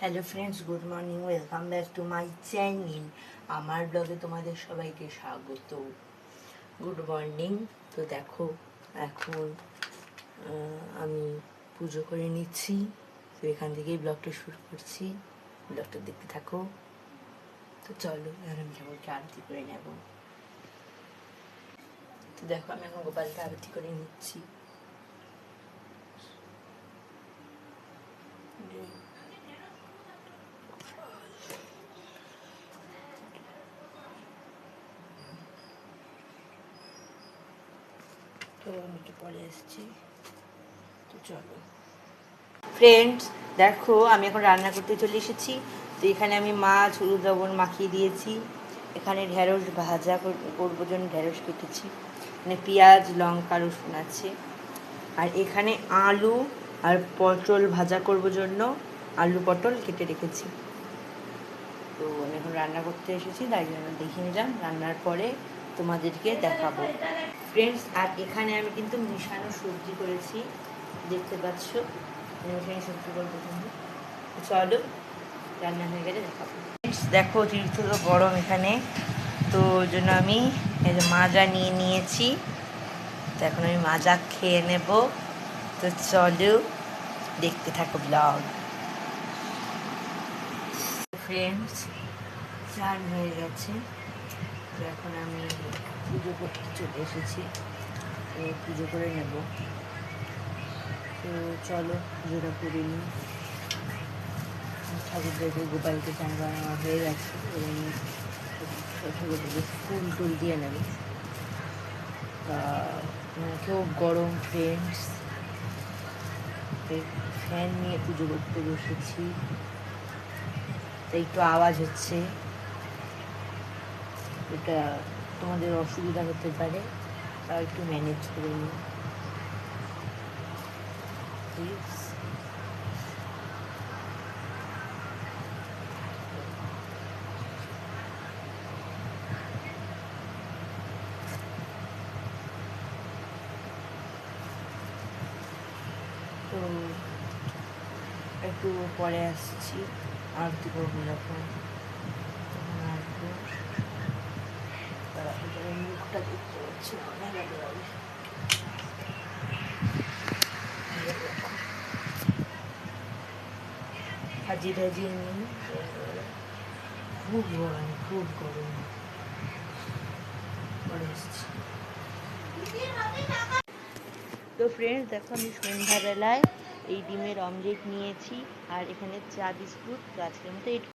Hello friends, good morning, welcome back to my channel. আমার ব্লগে তোমাদের সবাইকে স্বাগত। Good morning. তো দেখো, এখন আমি পুজো করে নিচ্ছি। তো এখান থেকেই ব্লগটা শুরু করছি, ব্লগটা দেখতে থাকো। তো চলো, এখন আমি ঠাকুরকে আরতি করে নেব। তো দেখো, আমি এখন গোপালকে আরতি করে নিচ্ছি। তো আমি একটু পরে এসেছি। তো চলো ফ্রেন্ডস, দেখো আমি এখন রান্না করতে চলে এসেছি। তো এখানে আমি মাছ, হলুদ লবণ মাখিয়ে দিয়েছি। এখানে ঢেঁড়স ভাজা করবো জন্য ঢেঁড়স কেটেছি। এখানে পেঁয়াজ, লঙ্কা, রসুন আছে। আর এখানে আলু আর পটল ভাজা করবো জন্য আলু পটল কেটে রেখেছি। তো আমি এখন রান্না করতে এসেছি, তাই জন্য দেখিয়ে নিলাম। রান্নার পরে তোমাদেরকে দেখাবো ফ্রেন্ডস। আর এখানে আমি কিন্তু মিশানো সবজি করেছি, দেখতে পাচ্ছ। মিশানো সবজি করবো জন্য চলো, রান্না হয়ে গেলে দেখাবো। দেখো, অতিরিক্ত তো গরম এখানে, তো ওই জন্য আমি এই যে মাজা নিয়ে নিয়েছি। তো এখন আমি মাজা খেয়ে নেব। তো চলো, দেখতে থাকো ব্লগ। ফ্রেন্ডস, চান হয়ে গেছে। তো এখন আমি পুজো করতে চলে এসেছি। তো পুজো করে নেব। তো চলো, পুজোটা করে নিই। ঠাকুরদেরকে, গোপালকে চান করানো হয়ে গেছে এবং ঠাকুরদেরকে ফুল টুল দিয়ে নেব। তা খুব গরম ফ্রেন্ডস, ফ্যান নিয়ে পুজো করতে বসেছি। তাই একটু আওয়াজ হচ্ছে, এটা তোমাদের অসুবিধা হতে পারে, তাও একটু ম্যানেজ করে নিই প্লিজ। তো একটু পরে আসছি, আরতি করবো যখন তখন আসবো। মুখটা দেখতে পাচ্ছি না, অনেক লাগে। হাজির হাজির নিই, খুব গরম, খুব গরম। পরে আসছি। তো ফ্রেন্ডস, দেখো আমি সন্ধ্যাবেলায় এই ডিমের অমলেট নিয়েছি, আর এখানে চা বিস্কুট। তো আজকের মতো